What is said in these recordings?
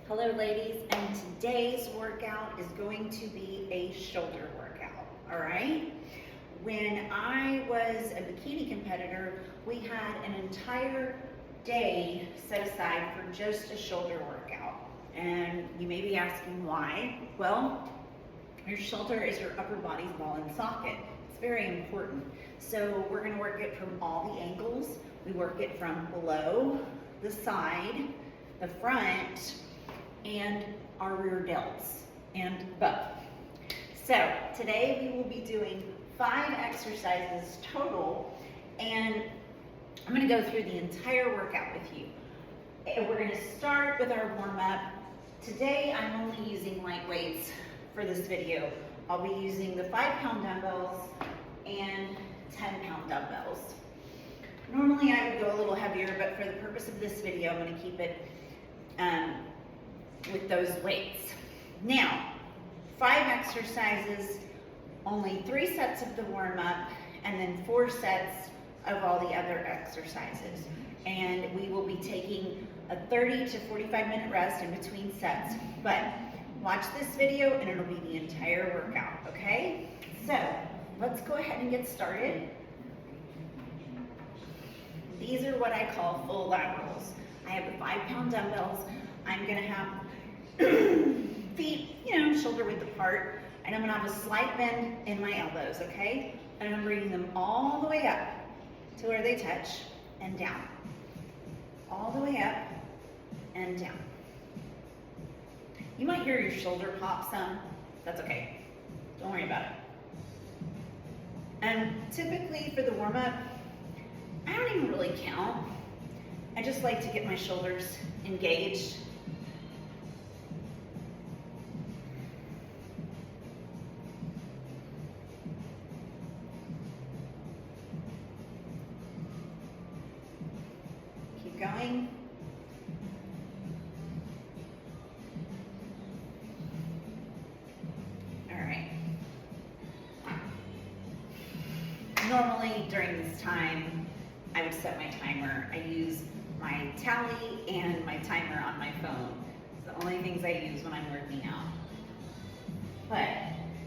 Hello ladies, and today's workout is going to be a shoulder workout, all right? When I was a bikini competitor, we had an entire day set aside for just a shoulder workout. And you may be asking why. Well, your shoulder is your upper body's ball and socket. It's very important. So we're gonna work it from all the angles. We work it from below, the side, the front, and our rear delts and both. So today we will be doing 5 exercises total, and I'm going to go through the entire workout with you. And we're going to start with our warm-up. Today I'm only using light weights for this video. I'll be using the 5-pound dumbbells and 10-pound dumbbells. Normally I would go a little heavier, but for the purpose of this video I'm going to keep it with those weights. Now, 5 exercises, only 3 sets of the warm-up, and then 4 sets of all the other exercises. And we will be taking a 30 to 45 minute rest in between sets. But watch this video and it'll be the entire workout, okay? So, let's go ahead and get started. These are what I call full laterals. I have the 5-pound dumbbells. I'm gonna have feet, shoulder width apart, and I'm gonna have a slight bend in my elbows, okay? And I'm bringing them all the way up to where they touch and down. All the way up and down. You might hear your shoulder pop some. That's okay. Don't worry about it. And typically for the warm-up, I don't even really count. I just like to get my shoulders engaged. Keep going. All right. Normally during this time, I would set my timer. I use my tally and my timer on my phone. It's the only things I use when I'm working out. But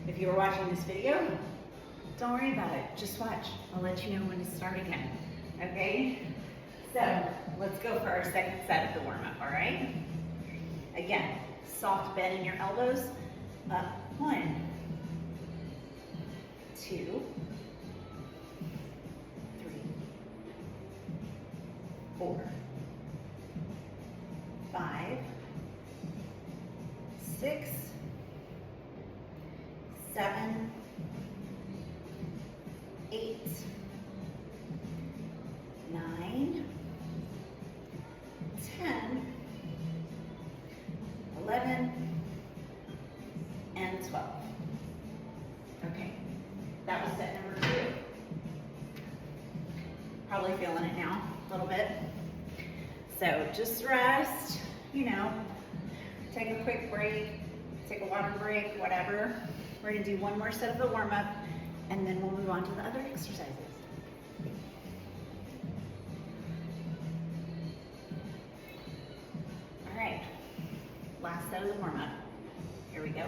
if you were watching this video, don't worry about it. Just watch. I'll let you know when to start again. Okay? So let's go for our second set of the warm-up, all right? Again, soft bend in your elbows. Up, 1, 2, 3, 4, 5, 6, 7, 8, 9, 10, 11, and 12. Okay, that was set number 2. Probably feeling it now a little bit. So just rest, take a quick break, take a water break, whatever. We're gonna do one more set of the warm-up, and then we'll move on to the other exercises. All right, last set of the warm-up. Here we go.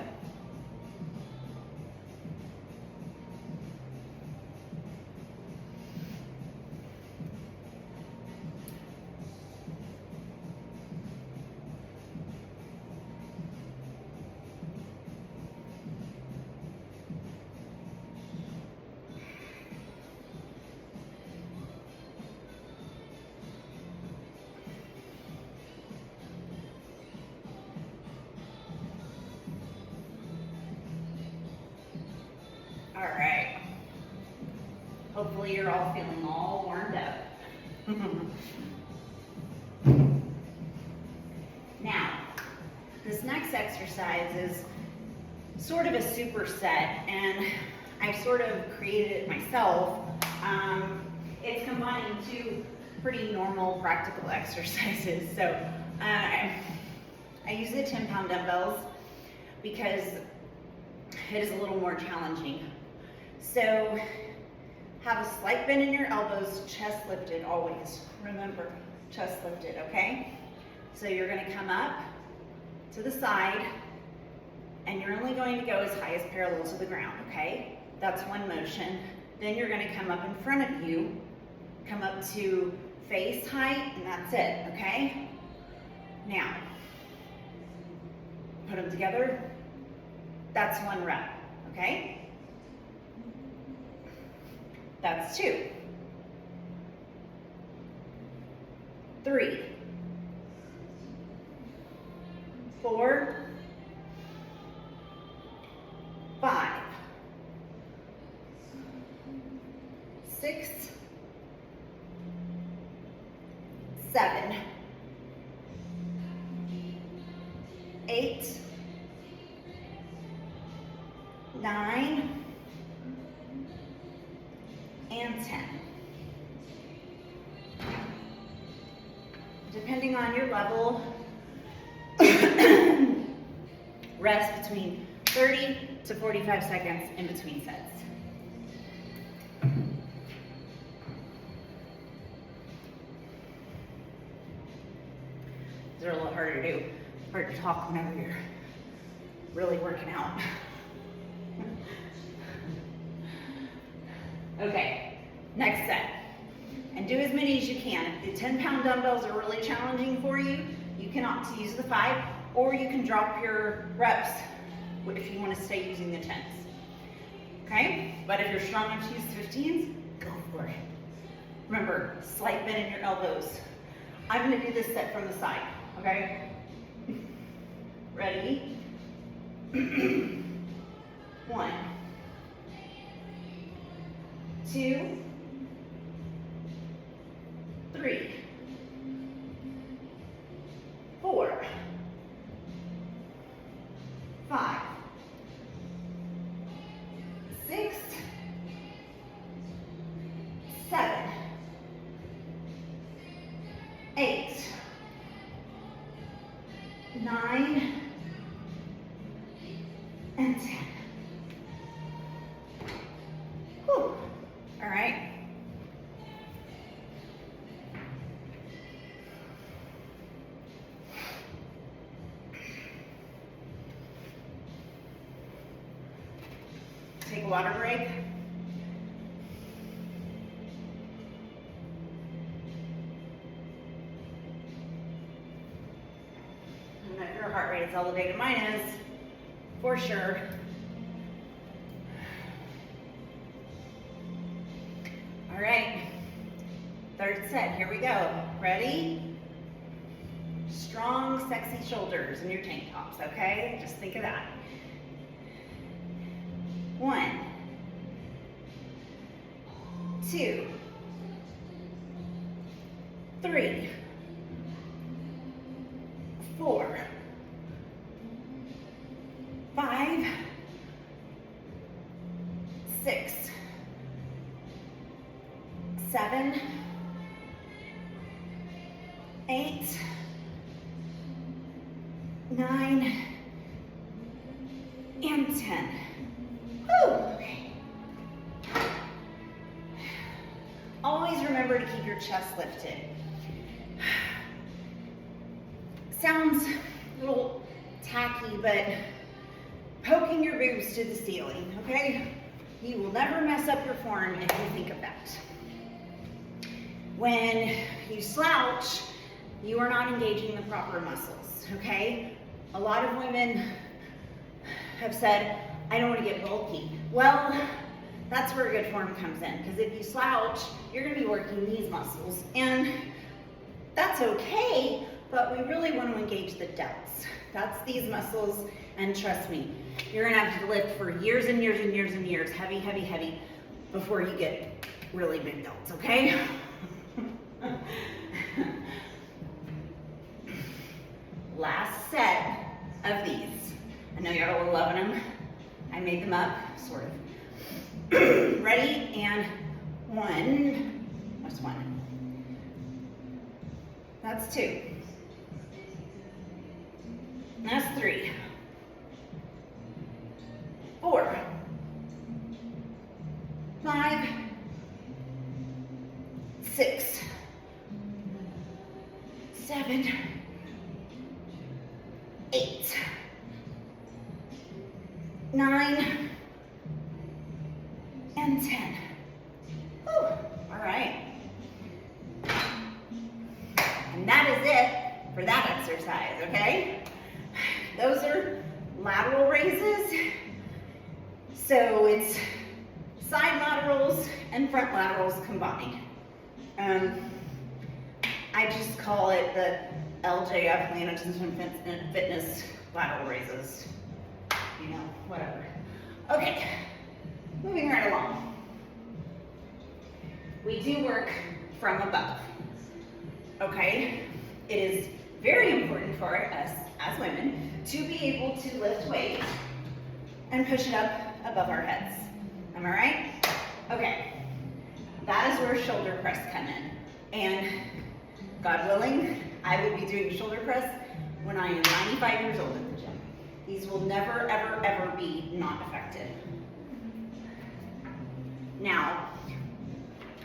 All right. Hopefully you're all feeling all warmed up. Now, this next exercise is sort of a superset, and I've sort of created it myself. It's combining 2 pretty normal practical exercises. So I use the 10-pound dumbbells because it is a little more challenging. So have a slight bend in your elbows, chest lifted always. Remember, chest lifted, okay? So you're gonna come up to the side, and you're only going to go as high as parallel to the ground, okay? That's one motion. Then you're gonna come up in front of you, come up to face height, and that's it, okay? Now, put them together. That's one rep, okay? That's 2. 3. 4. 5. 6. 7. 8. 9. And 10. Depending on your level, rest between 30 to 45 seconds in between sets. These are a little harder to do. Hard to talk whenever you're really working out. Okay, next set. And do as many as you can. If the 10-pound dumbbells are really challenging for you, you can opt to use the 5, or you can drop your reps if you want to stay using the 10s. Okay? But if you're strong enough to use the 15s, go for it. Remember, slight bend in your elbows. I'm going to do this set from the side. Okay? Ready? 1, 2, 3, 4, 5, 6, 7, 8, 9, and 10. Whew. All right. Take a water break. And if your heart rate is elevated, mine is, for sure. All right, third set, here we go. Ready? Strong, sexy shoulders in your tank tops, okay? Just think of that. 1, 2, 3, 4, 5, 6, 7, 8, 9, and 10. Whew, okay. Always remember to keep your chest lifted. Sounds a little tacky, but poking your boobs to the ceiling, okay? You will never mess up your form if you think of that. When you slouch, you are not engaging the proper muscles, okay? A lot of women have said, I don't want to get bulky. Well, that's where good form comes in, because if you slouch, you're going to be working these muscles, and that's okay, but we really want to engage the delts. That's these muscles, and trust me, you're going to have to lift for years and years and years and years, heavy, heavy, heavy, before you get really big delts, okay? Last set of these. I know y'all are loving them. I made them up, sort of. Ready? And 1. What's 1? That's 2. That's 3. 4. 5. 6. 7. 8, 9, and 10. Whew. All right. And that is it for that exercise, okay? Those are lateral raises. So it's side laterals and front laterals combined. I just call it the LJF, Atlanta Fitness lateral raises. You know, whatever. Okay, moving right along. We do work from above, okay? It is very important for us as women to be able to lift weights and push it up above our heads. Am I right? Okay, that is where shoulder press come in. And God willing, I will be doing shoulder press when I am 95 years old at the gym. These will never, ever, ever be not effective. Now,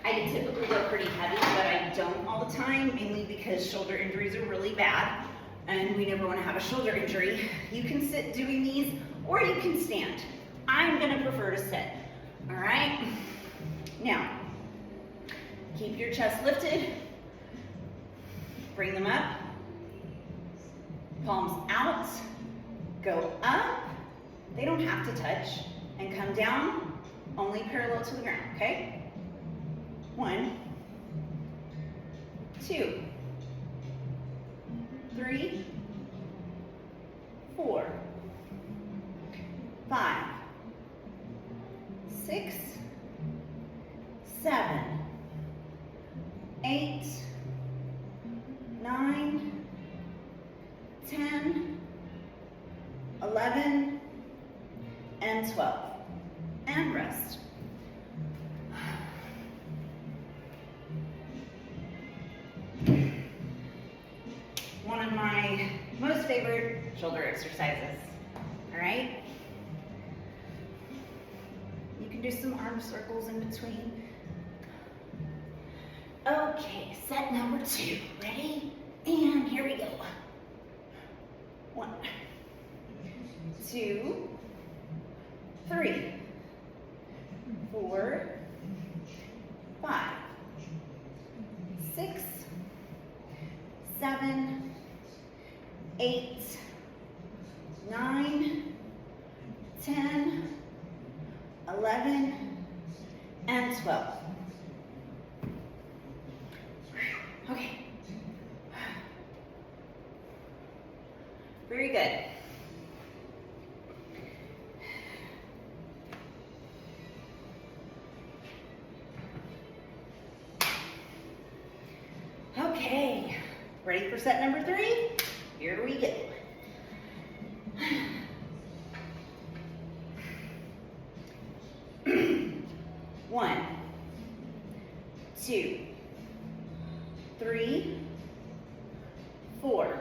I typically go pretty heavy, but I don't all the time, mainly because shoulder injuries are really bad, and we never want to have a shoulder injury. You can sit doing these, or you can stand. I'm gonna prefer to sit, all right? Now, keep your chest lifted, bring them up, palms out, go up, they don't have to touch, and come down, only parallel to the ground, okay? 1, 2, 3, 4, 5, 6, 7, 8, 9, 10, 11, and 12. And rest. One of my most favorite shoulder exercises, all right? You can do some arm circles in between. Okay, set number 2, ready? And here we go. 1, 2, 3, 4, 5, 6, 7, 8, 9, 10, 11, and 12. Okay. Very good. Okay, ready for set number 3? Here we go. 1, 2, 3, 4,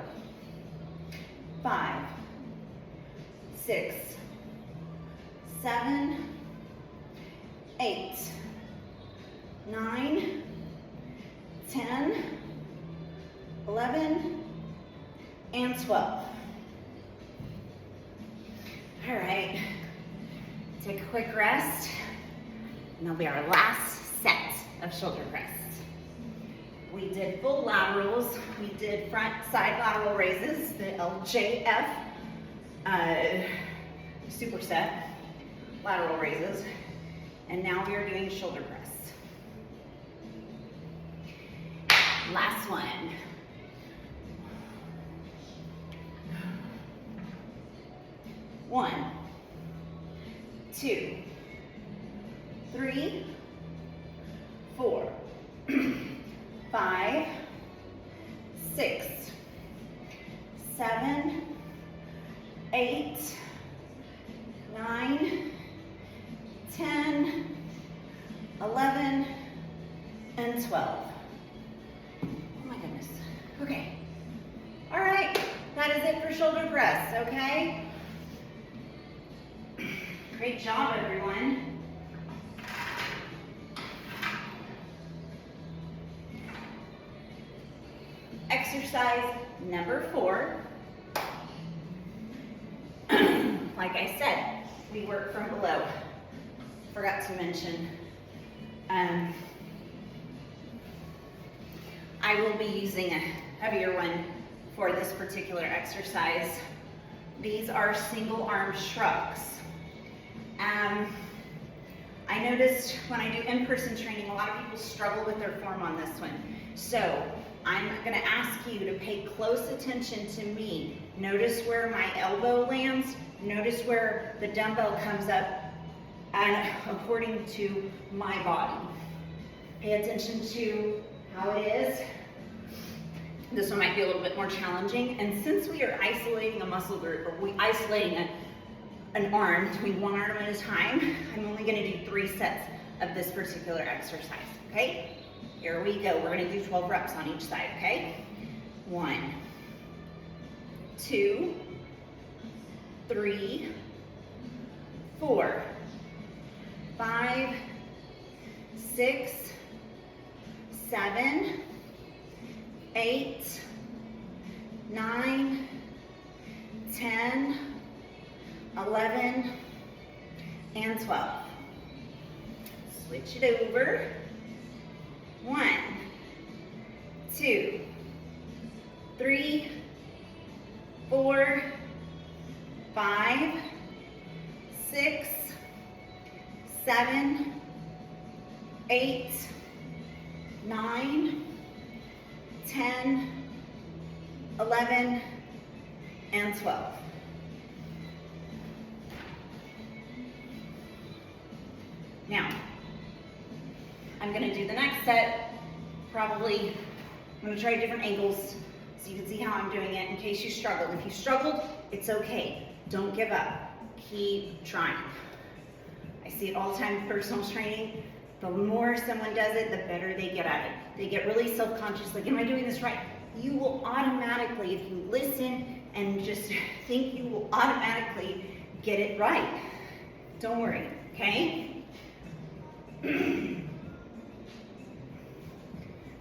5, 6, 7, 8, 9, 10, 11, and 12. All right, take a quick rest, and that'll be our last set of shoulder press. We did full laterals, we did front side lateral raises, the LJF superset lateral raises, and now we are doing shoulder press. Last one. 1, 2, 3, 4, 5, 6, 7, 8, 9, 10, 11, and 12. Oh my goodness. Okay. All right, that is it for shoulder press, okay? Great job, everyone. Exercise number 4. like I said, we work from below. Forgot to mention, I will be using a heavier one for this particular exercise. These are single arm shrugs. I noticed when I do in-person training, a lot of people struggle with their form on this one. So I'm gonna ask you to pay close attention to me. Notice where my elbow lands. Notice where the dumbbell comes up and according to my body. Pay attention to how it is. This one might be a little bit more challenging. And since we are isolating a muscle group, or isolating an arm, doing one arm at a time, I'm only gonna do 3 sets of this particular exercise, okay? Here we go. We're gonna do 12 reps on each side, okay? 1, 2, 3, 4, 5, 6, 7, 8, 9, 10, 11, and 12. Switch it over. 1, 2, 3, 4, 5, 6, 7, 8, 9, 10, 11, and 12. Now, I'm gonna do the next set, probably, I'm gonna try different angles so you can see how I'm doing it in case you struggled. If you struggled, it's okay. Don't give up. Keep trying. I see it all the time in personal training. The more someone does it, the better they get at it. They get really self-conscious, like, am I doing this right? You will automatically, if you listen and just think, you will automatically get it right. Don't worry, okay?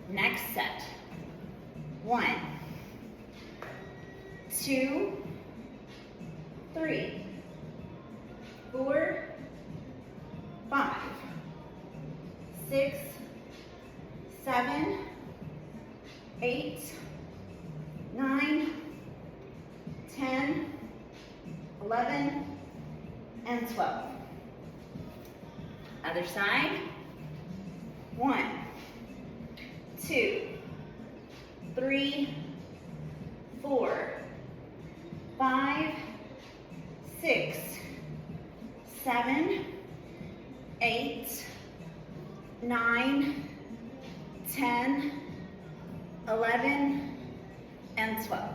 Next set. 1, 2, 3, 4, 5, 6, 7, 8, 9, 10, 11, and 12. Other side. 1, 2, 3, 4, 5, 6, 7, 8, 9, 10, 11, and 12.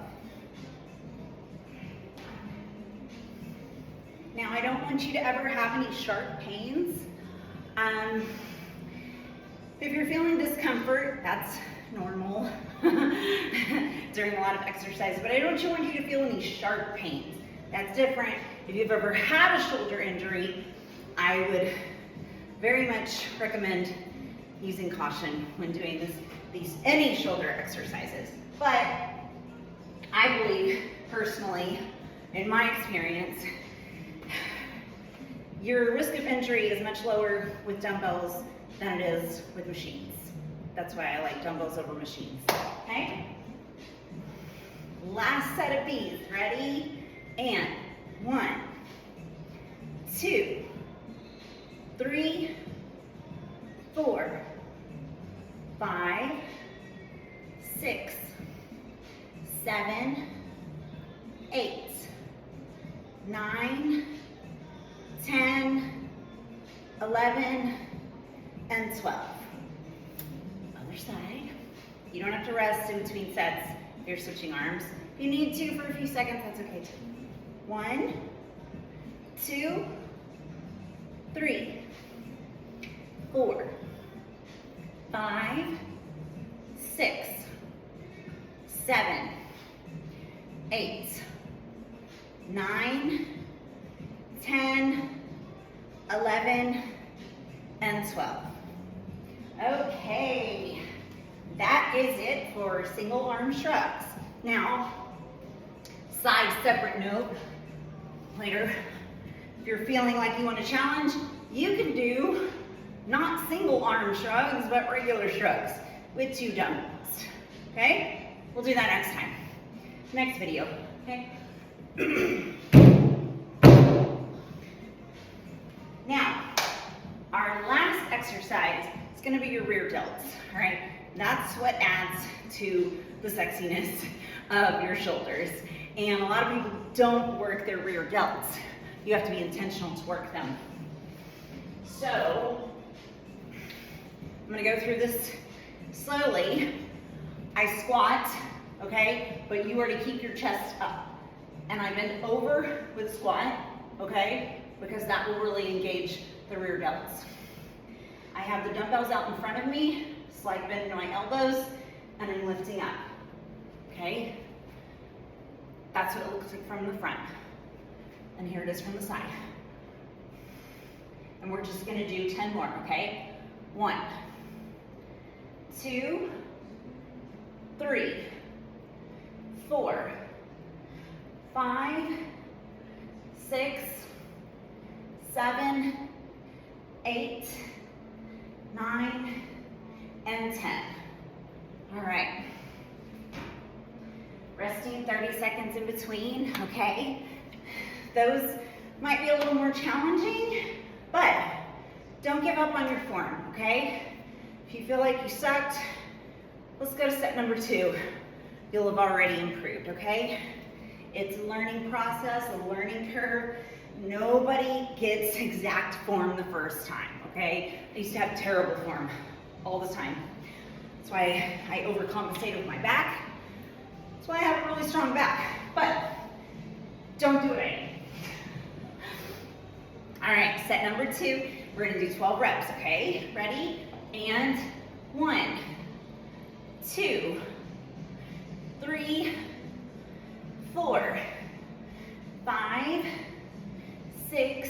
Now, I don't want you to ever have any sharp pains. If you're feeling discomfort, that's normal during a lot of exercise, but I don't want you to feel any sharp pains. That's different. If you've ever had a shoulder injury, I would very much recommend using caution when doing any shoulder exercises. But I believe personally, in my experience, your risk of injury is much lower with dumbbells than it is with machines. That's why I like dumbbells over machines, okay? Last set of these, ready? And 1, 2, 3, 4, 5, 6, 7, 8, 9, 10, 11, and 12. Other side. You don't have to rest in between sets if you're switching arms. If you need to for a few seconds, that's okay too. 1, 2, 3, 4, 5, 6, 7, 8, 9, 10, 11, and 12. Okay, that is it for single arm shrugs. Now, side separate note, Later, if you're feeling like you want to challenge, you can do not single arm shrugs, but regular shrugs with 2 dumbbells, okay? We'll do that next time. Next video, okay? Now, our last exercise is gonna be your rear delts, all right? That's what adds to the sexiness of your shoulders. And a lot of people don't work their rear delts. You have to be intentional to work them. So, I'm gonna go through this slowly. I squat, okay? But you are to keep your chest up. And I bend over with squat, okay? Because that will really engage the rear delts. I have the dumbbells out in front of me, slight bend in my elbows, and I'm lifting up, okay? That's what it looks like from the front. And here it is from the side. And we're just gonna do 10 more, okay? 1, 2, 3, 4, 5, 6, 7, 8, 9, and 10. All right. Resting 30 seconds in between, okay? Those might be a little more challenging, but don't give up on your form, okay? If you feel like you sucked, let's go to set number 2. You'll have already improved, okay? It's a learning process, a learning curve. Nobody gets exact form the first time, okay? I used to have terrible form all the time. That's why I overcompensate with my back. That's why I have a really strong back, but don't do it anymore. All right, set number 2, we're gonna do 12 reps, okay? Ready? And 1, 2, 3, 4, 5, 6,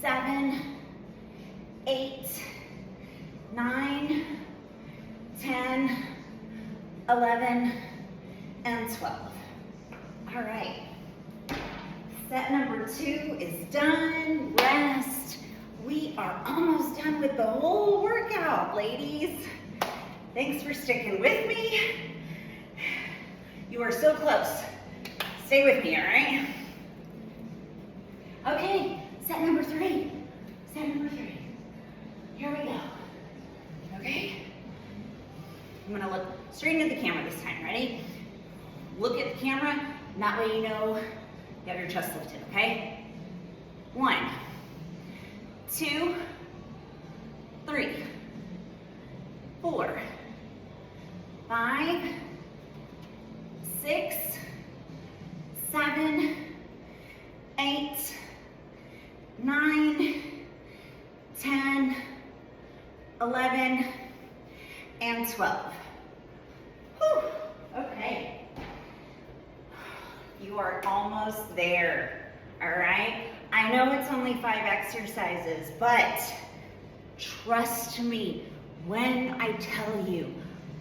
7, 8, 9, 10, 11, and 12. All right. Set number 2 is done. Rest. We are almost done with the whole workout, ladies. Thanks for sticking with me. You are so close. Stay with me, all right? Okay, set number 3. Set number 3. Here we go. Okay? I'm gonna look straight into the camera this time. Ready? Look at the camera, and that way you know you have your chest lifted, okay? 1, 2, 3, 4, 5, 6, 7, 8, 9, 10, 11, and 12. Whew. Okay. You are almost there, all right? I know it's only 5 exercises, but trust me when I tell you,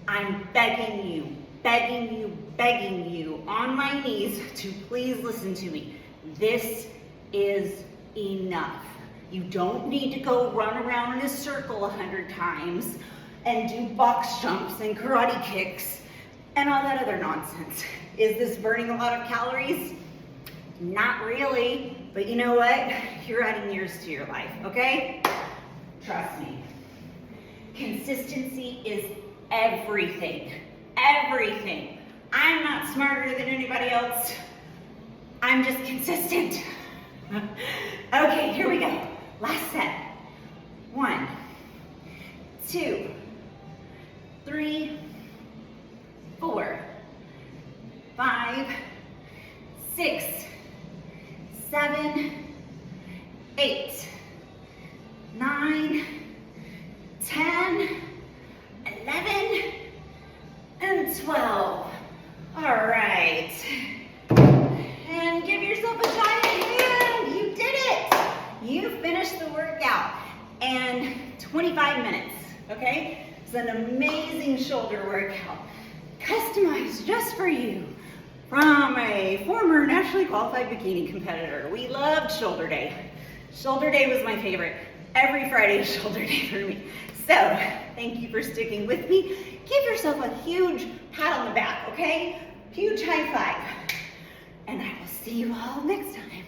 I'm begging you, begging you on my knees to please listen to me. This is enough. You don't need to go run around in a circle 100 times and do box jumps and karate kicks and all that other nonsense. Is this burning a lot of calories? Not really, but you know what? You're adding years to your life, okay? Trust me. Consistency is everything, everything. I'm not smarter than anybody else. I'm just consistent. Okay, here we go. Last set. 1, 2, 3, 4, 5, 6, 7, 8, 9, 10, 11, and 12. All right. And give yourself a giant hand. You did it. You finished the workout in 25 minutes, okay? It's an amazing shoulder workout, customized just for you from a former national nationally qualified bikini competitor. We loved shoulder day. Shoulder day was my favorite. Every Friday is shoulder day for me. So, thank you for sticking with me. Give yourself a huge pat on the back, okay? Huge high five. And I will see you all next time.